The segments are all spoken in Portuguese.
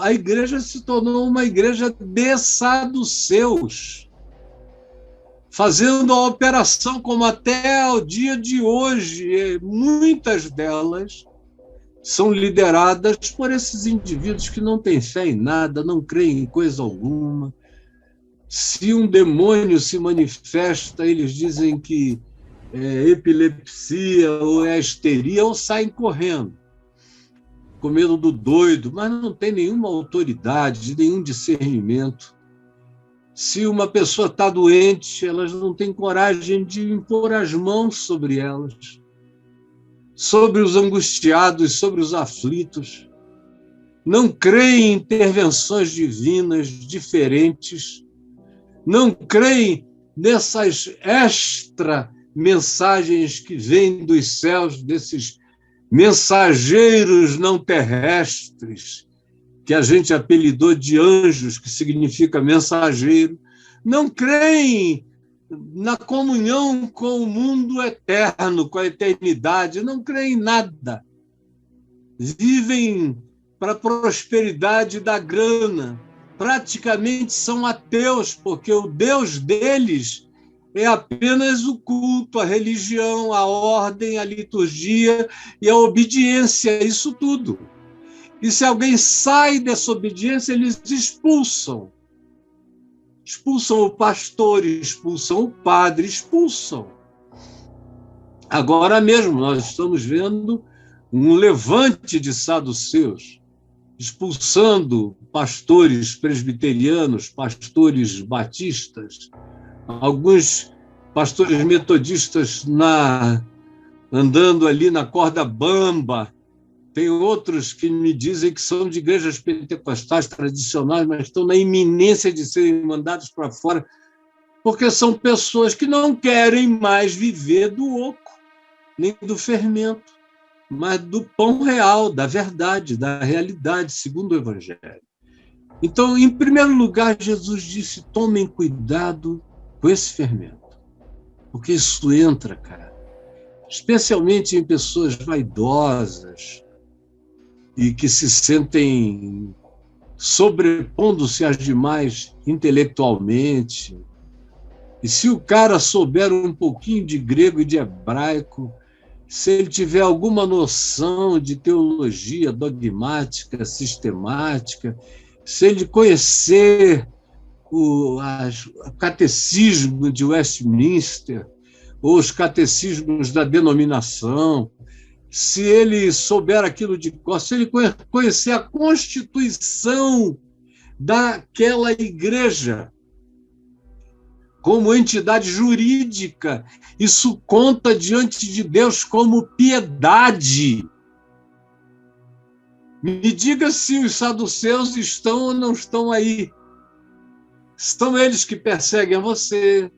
a igreja se tornou uma igreja de saduceus, fazendo a operação como até o dia de hoje, muitas delas são lideradas por esses indivíduos que não têm fé em nada, não creem em coisa alguma. Se um demônio se manifesta, eles dizem que é epilepsia ou é histeria, ou saem correndo, com medo do doido, mas não tem nenhuma autoridade, nenhum discernimento. Se uma pessoa está doente, elas não têm coragem de impor as mãos sobre elas, sobre os angustiados, sobre os aflitos. Não creem em intervenções divinas diferentes, não creem nessas extra mensagens que vêm dos céus, desses mensageiros não terrestres, que a gente apelidou de anjos, que significa mensageiro. Não creem na comunhão com o mundo eterno, com a eternidade, não creem em nada. Vivem para a prosperidade da grana. Praticamente são ateus, porque o Deus deles é apenas o culto, a religião, a ordem, a liturgia e a obediência, isso tudo. E se alguém sai dessa obediência, eles expulsam. Expulsam o pastor, expulsam o padre, expulsam. Agora mesmo nós estamos vendo um levante de saduceus, expulsando pastores presbiterianos, pastores batistas, alguns pastores metodistas andando ali na corda bamba. Tem outros que me dizem que são de igrejas pentecostais tradicionais, mas estão na iminência de serem mandados para fora, porque são pessoas que não querem mais viver do oco, nem do fermento, mas do pão real, da verdade, da realidade, segundo o Evangelho. Então, em primeiro lugar, Jesus disse: tomem cuidado com esse fermento, porque isso entra, cara, especialmente em pessoas vaidosas e que se sentem sobrepondo-se às demais intelectualmente. E se o cara souber um pouquinho de grego e de hebraico, se ele tiver alguma noção de teologia dogmática, sistemática, se ele conhecer o catecismo de Westminster, ou os catecismos da denominação, se ele souber aquilo de cor, se ele conhecer a constituição daquela igreja como entidade jurídica, isso conta diante de Deus como piedade. Me diga se os saduceus estão ou não estão aí. São eles que perseguem você,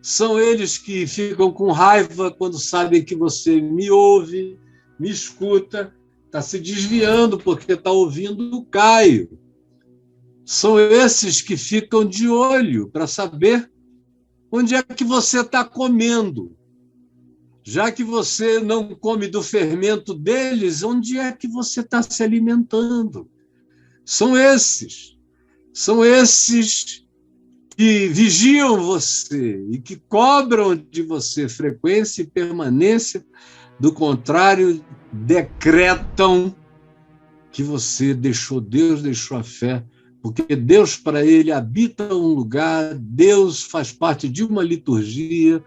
são eles que ficam com raiva quando sabem que você me ouve, me escuta, está se desviando porque está ouvindo o Caio. São esses que ficam de olho para saber onde é que você está comendo. Já que você não come do fermento deles, onde é que você está se alimentando? São esses que vigiam você e que cobram de você frequência e permanência, do contrário, decretam que você deixou Deus, deixou a fé, porque Deus, para ele, habita um lugar, Deus faz parte de uma liturgia,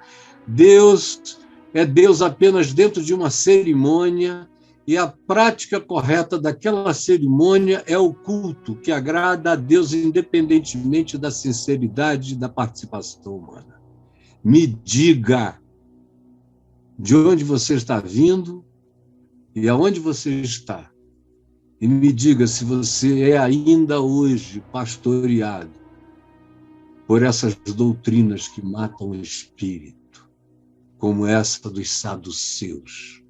Deus é Deus apenas dentro de uma cerimônia, e a prática correta daquela cerimônia é o culto que agrada a Deus, independentemente da sinceridade e da participação humana. Me diga de onde você está vindo e aonde você está. E me diga se você é ainda hoje pastoreado por essas doutrinas que matam o espírito, como essa dos saduceus.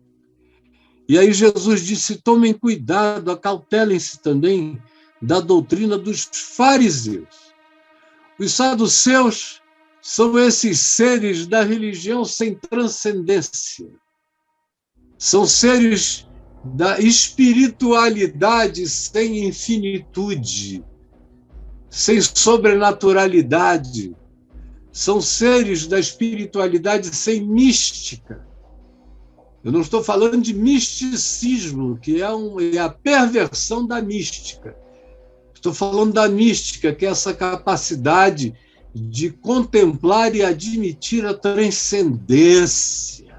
E aí Jesus disse: tomem cuidado, acautelem-se também da doutrina dos fariseus. Os saduceus são esses seres da religião sem transcendência. São seres da espiritualidade sem infinitude, sem sobrenaturalidade. São seres da espiritualidade sem mística. Eu não estou falando de misticismo, que é a perversão da mística. Estou falando da mística, que é essa capacidade de contemplar e admitir a transcendência,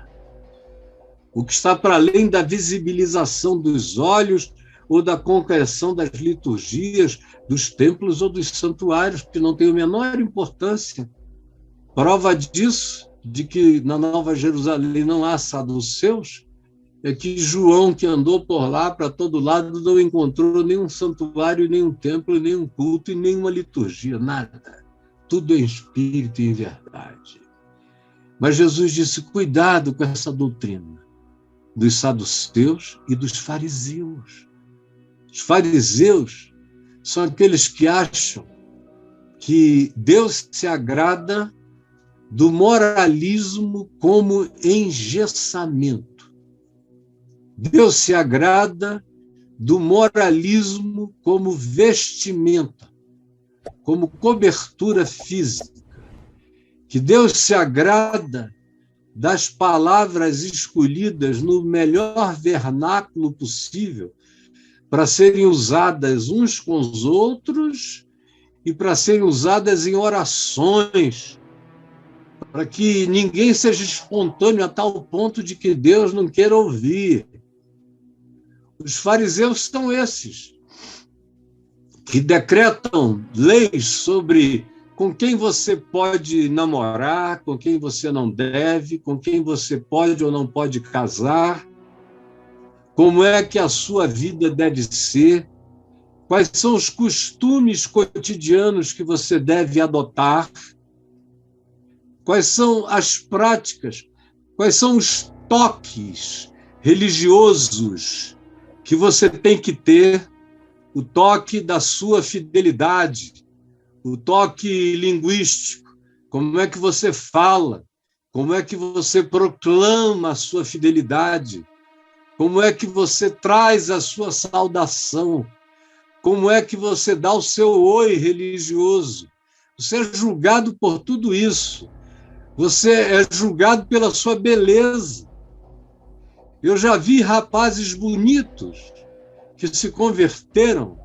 o que está para além da visibilização dos olhos ou da concreção das liturgias, dos templos ou dos santuários, que não tem a menor importância. Prova disso, de que na Nova Jerusalém não há saduceus, é que João, que andou por lá para todo lado, não encontrou nenhum santuário, nenhum templo, nenhum culto e nenhuma liturgia, nada. Tudo em espírito e em verdade. Mas Jesus disse, cuidado com essa doutrina dos saduceus e dos fariseus. Os fariseus são aqueles que acham que Deus se agrada do moralismo como engessamento. Deus se agrada do moralismo como vestimenta, como cobertura física. Que Deus se agrada das palavras escolhidas no melhor vernáculo possível para serem usadas uns com os outros e para serem usadas em orações, para que ninguém seja espontâneo a tal ponto de que Deus não queira ouvir. Os fariseus são esses, que decretam leis sobre com quem você pode namorar, com quem você não deve, com quem você pode ou não pode casar, como é que a sua vida deve ser, quais são os costumes cotidianos que você deve adotar, quais são as práticas, quais são os toques religiosos que você tem que ter, o toque da sua fidelidade, o toque linguístico, como é que você fala, como é que você proclama a sua fidelidade, como é que você traz a sua saudação, como é que você dá o seu oi religioso. Você é julgado por tudo isso. Você é julgado pela sua beleza. Eu já vi rapazes bonitos que se converteram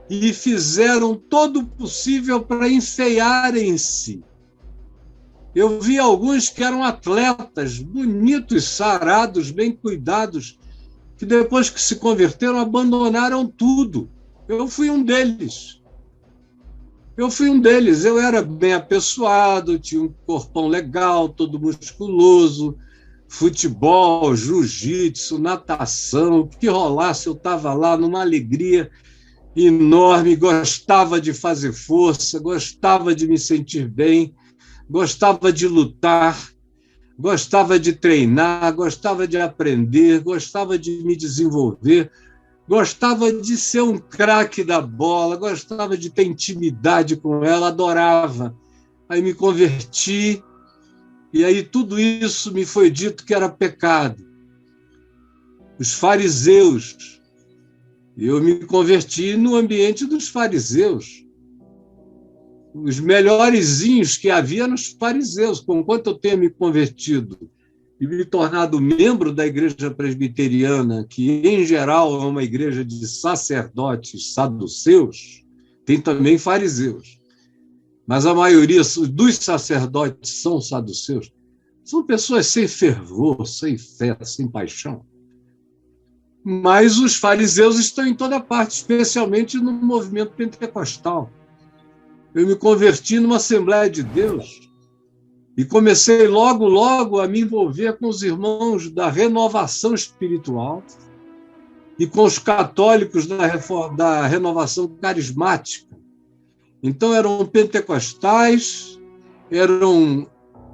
e fizeram todo o possível para enfeiarem-se. Eu vi alguns que eram atletas, bonitos, sarados, bem cuidados, que depois que se converteram, abandonaram tudo. Eu fui um deles. Eu era bem apessoado, tinha um corpão legal, todo musculoso, futebol, jiu-jitsu, natação, o que rolasse, eu estava lá numa alegria enorme, gostava de fazer força, gostava de me sentir bem, gostava de lutar, gostava de treinar, gostava de aprender, gostava de me desenvolver, gostava de ser um craque da bola, gostava de ter intimidade com ela, adorava. Aí me converti, e aí tudo isso me foi dito que era pecado. Os fariseus, eu me converti no ambiente dos fariseus. Os melhorzinhos que havia nos fariseus, conquanto eu tenha me convertido e me tornado membro da igreja presbiteriana, que em geral é uma igreja de sacerdotes saduceus, tem também fariseus. Mas a maioria dos sacerdotes são saduceus. São pessoas sem fervor, sem fé, sem paixão. Mas os fariseus estão em toda parte, especialmente no movimento pentecostal. Eu me converti numa Assembleia de Deus e comecei logo a me envolver com os irmãos da renovação espiritual e com os católicos da renovação carismática. Então, eram pentecostais, eram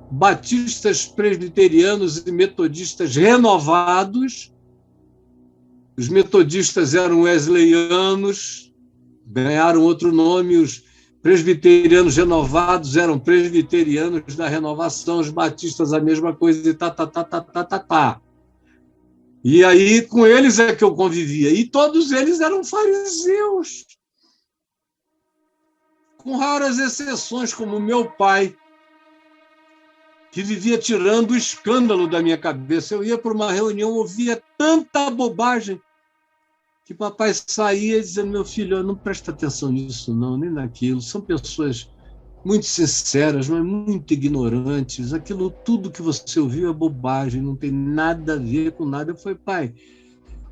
batistas, presbiterianos e metodistas renovados. Os metodistas eram wesleyanos, ganharam outro nome, os presbiterianos renovados eram presbiterianos da renovação, os batistas a mesma coisa, e tá. E aí, com eles é que eu convivia. E todos eles eram fariseus, com raras exceções, como meu pai, que vivia tirando o escândalo da minha cabeça. Eu ia para uma reunião, ouvia tanta bobagem, que papai saía dizendo: meu filho, não presta atenção nisso, não, nem naquilo. São pessoas muito sinceras, mas muito ignorantes. Aquilo tudo que você ouviu é bobagem, não tem nada a ver com nada. Eu falei: pai,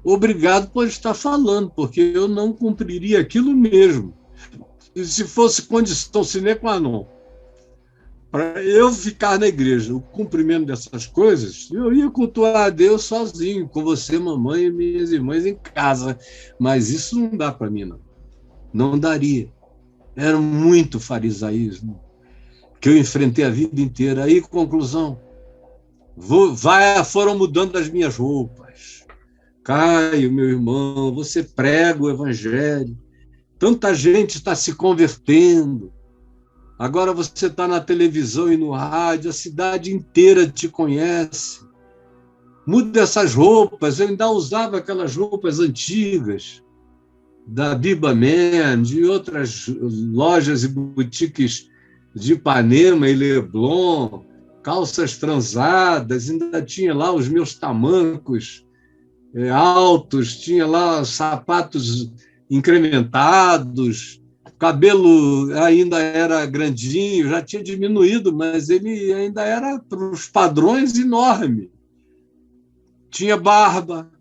obrigado por estar falando, porque eu não cumpriria aquilo mesmo. E se fosse condição sine qua non para eu ficar na igreja, o cumprimento dessas coisas, eu ia cultuar a Deus sozinho, com você, mamãe e minhas irmãs em casa. Mas isso não dá para mim, não. Não daria. Era muito farisaísmo que eu enfrentei a vida inteira. Aí, conclusão, foram mudando as minhas roupas. Caio, meu irmão, você prega o evangelho. Tanta gente está se convertendo. Agora você está na televisão e no rádio, a cidade inteira te conhece. Muda essas roupas. Eu ainda usava aquelas roupas antigas da Biba Man, de outras lojas e boutiques de Ipanema e Leblon, calças transadas, ainda tinha lá os meus tamancos altos, tinha lá sapatos incrementados, cabelo ainda era grandinho, já tinha diminuído, mas ele ainda era, para os padrões, enorme. Tinha barba.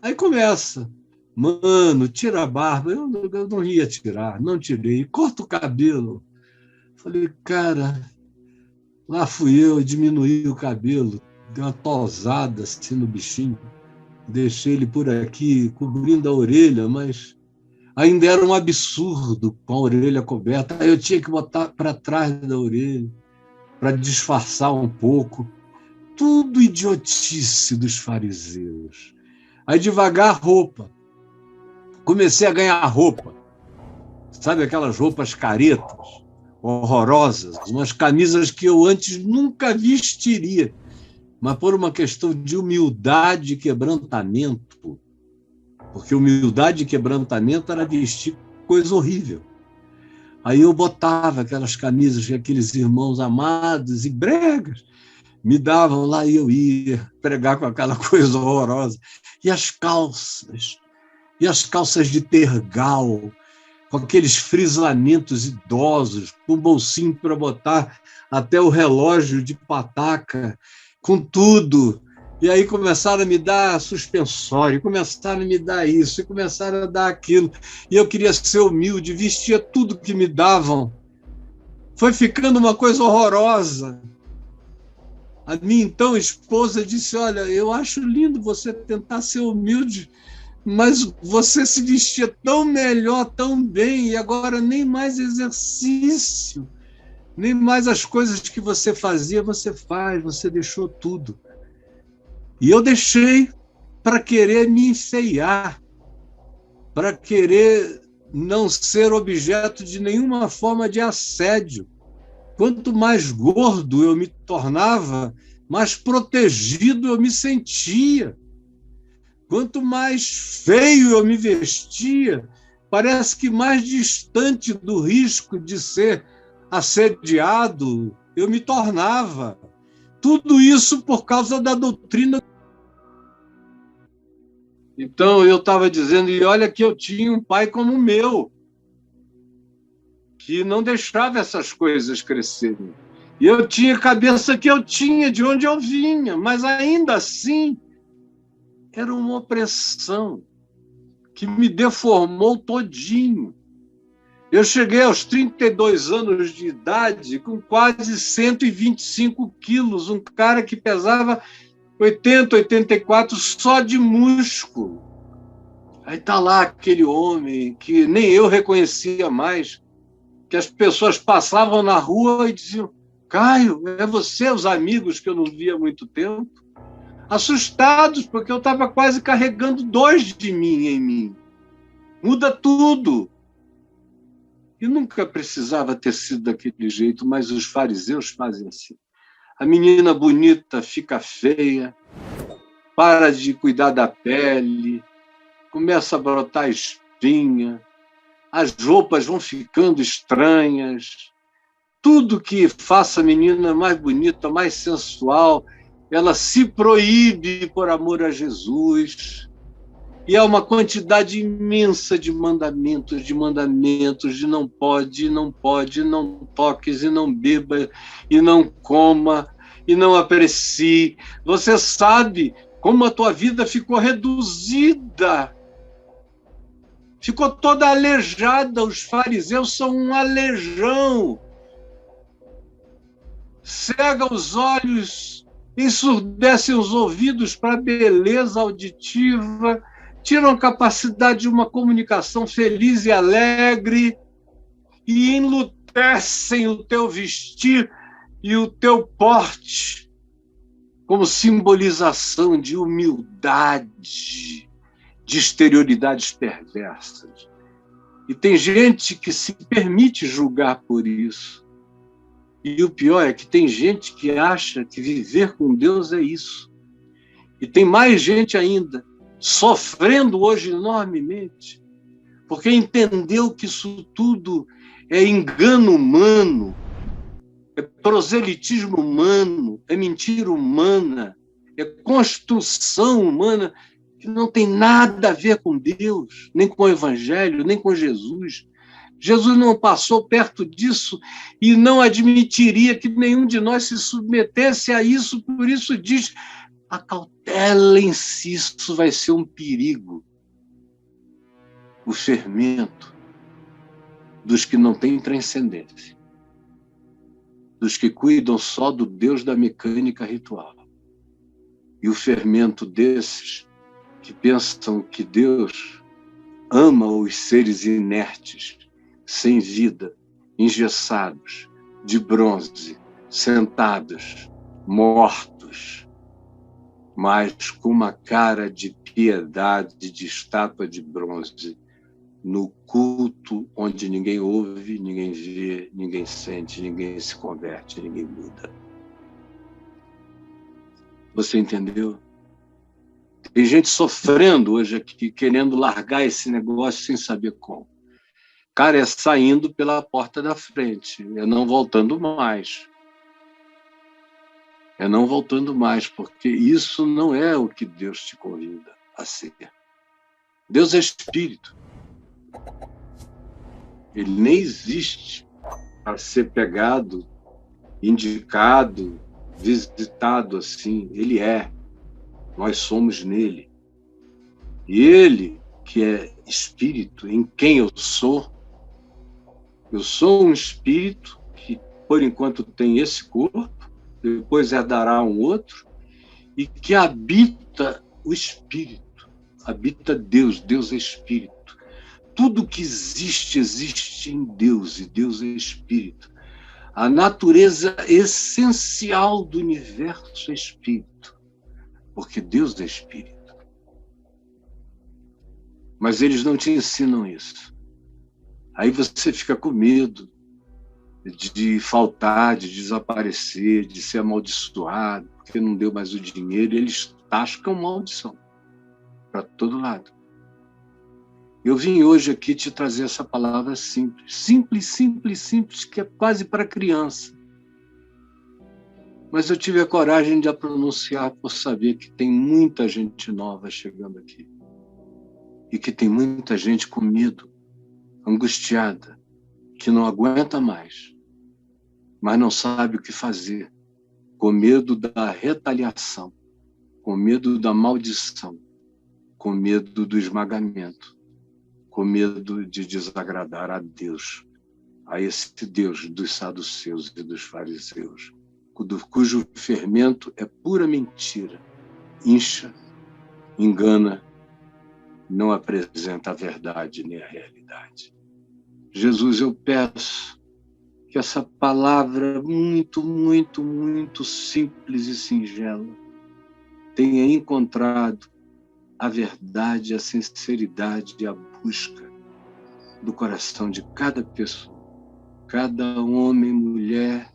Aí começa: mano, tira a barba. Eu não ia tirar, não tirei. Corta o cabelo. Falei: cara, lá fui eu, diminuí o cabelo, dei uma tosada assim no bichinho, deixei ele por aqui, cobrindo a orelha, mas ainda era um absurdo com a orelha coberta. Aí eu tinha que botar para trás da orelha, para disfarçar um pouco. Tudo idiotice dos fariseus. Aí devagar, roupa. Comecei a ganhar roupa. Sabe aquelas roupas caretas, horrorosas, umas camisas que eu antes nunca vestiria, mas por uma questão de humildade e quebrantamento, porque humildade e quebrantamento era vestir coisa horrível. Aí eu botava aquelas camisas que aqueles irmãos amados e bregas me davam lá e eu ia pregar com aquela coisa horrorosa. E as calças de tergal, com aqueles frisamentos idosos, com bolsinho para botar até o relógio de pataca, com tudo. E aí começaram a me dar suspensório, começaram a me dar isso, e começaram a dar aquilo. E eu queria ser humilde, vestia tudo que me davam. Foi ficando uma coisa horrorosa. A minha então esposa disse: olha, eu acho lindo você tentar ser humilde, mas você se vestia tão melhor, tão bem, e agora nem mais exercício, nem mais as coisas que você fazia, você faz, você deixou tudo. E eu deixei para querer me enfeiar, para querer não ser objeto de nenhuma forma de assédio. Quanto mais gordo eu me tornava, mais protegido eu me sentia. Quanto mais feio eu me vestia, parece que mais distante do risco de ser assediado eu me tornava. Tudo isso por causa da doutrina. Então, eu estava dizendo, e olha que eu tinha um pai como o meu, que não deixava essas coisas crescerem. E eu tinha a cabeça que eu tinha, de onde eu vinha, mas ainda assim era uma opressão que me deformou todinho. Eu cheguei aos 32 anos de idade com quase 125 quilos, um cara que pesava 80, 84 só de músculo. Aí está lá aquele homem que nem eu reconhecia mais, que as pessoas passavam na rua e diziam: Caio, é você, os amigos que eu não via há muito tempo? Assustados, porque eu estava quase carregando 2 de mim em mim. Muda tudo. E nunca precisava ter sido daquele jeito, mas os fariseus fazem assim. A menina bonita fica feia, para de cuidar da pele, começa a brotar espinha, as roupas vão ficando estranhas, tudo que faça a menina mais bonita, mais sensual, ela se proíbe por amor a Jesus. E há uma quantidade imensa de mandamentos, de não pode, não pode, não toques, e não beba, e não coma, e não aprecie. Você sabe como a tua vida ficou reduzida, ficou toda aleijada. Os fariseus são um aleijão. Cega os olhos, ensurdecem os ouvidos para a beleza auditiva, tiram a capacidade de uma comunicação feliz e alegre e enlutecem o teu vestir e o teu porte como simbolização de humildade, de exterioridades perversas. E tem gente que se permite julgar por isso. E o pior é que tem gente que acha que viver com Deus é isso. E tem mais gente ainda sofrendo hoje enormemente, porque entendeu que isso tudo é engano humano, é proselitismo humano, é mentira humana, é construção humana que não tem nada a ver com Deus, nem com o Evangelho, nem com Jesus. Jesus não passou perto disso e não admitiria que nenhum de nós se submetesse a isso, por isso diz: acautelem-se, isso vai ser um perigo. O fermento dos que não têm transcendência, dos que cuidam só do Deus da mecânica ritual, e o fermento desses que pensam que Deus ama os seres inertes, sem vida, engessados, de bronze, sentados, mortos, mas com uma cara de piedade de estátua de bronze, no culto onde ninguém ouve, ninguém vê, ninguém sente, ninguém se converte, ninguém muda. Você entendeu? Tem gente sofrendo hoje aqui, querendo largar esse negócio sem saber como. Cara, é saindo pela porta da frente, é não voltando mais. É não voltando mais, porque isso não é o que Deus te convida a ser. Deus é espírito. Ele nem existe para ser pegado, indicado, visitado assim. Ele é. Nós somos nele. E ele, que é espírito, em quem eu sou um espírito que, por enquanto, tem esse corpo, depois herdará um outro, e que habita o espírito, habita Deus. Deus é espírito. Tudo que existe, existe em Deus, e Deus é espírito. A natureza essencial do universo é espírito, porque Deus é espírito. Mas eles não te ensinam isso. Aí você fica com medo de faltar, de desaparecer, de ser amaldiçoado, porque não deu mais o dinheiro, e eles tascam maldição para todo lado. Eu vim hoje aqui te trazer essa palavra simples, simples, simples, simples, que é quase para criança. Mas eu tive a coragem de a pronunciar por saber que tem muita gente nova chegando aqui. E que tem muita gente com medo, angustiada, que não aguenta mais, mas não sabe o que fazer, com medo da retaliação, com medo da maldição, com medo do esmagamento, com medo de desagradar a Deus, a esse Deus dos saduceus e dos fariseus, cujo fermento é pura mentira, incha, engana, não apresenta a verdade nem a realidade. Jesus, eu peço que essa palavra muito, muito, muito simples e singela tenha encontrado a verdade, a sinceridade e a busca do coração de cada pessoa, cada homem, mulher,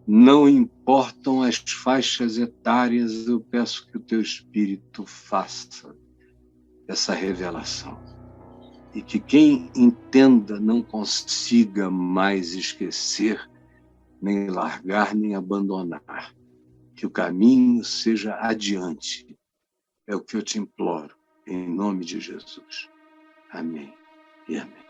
não importam as faixas etárias, eu peço que o teu Espírito faça essa revelação. E que quem entenda não consiga mais esquecer, nem largar, nem abandonar. Que o caminho seja adiante. É o que eu te imploro, em nome de Jesus. Amém e amém.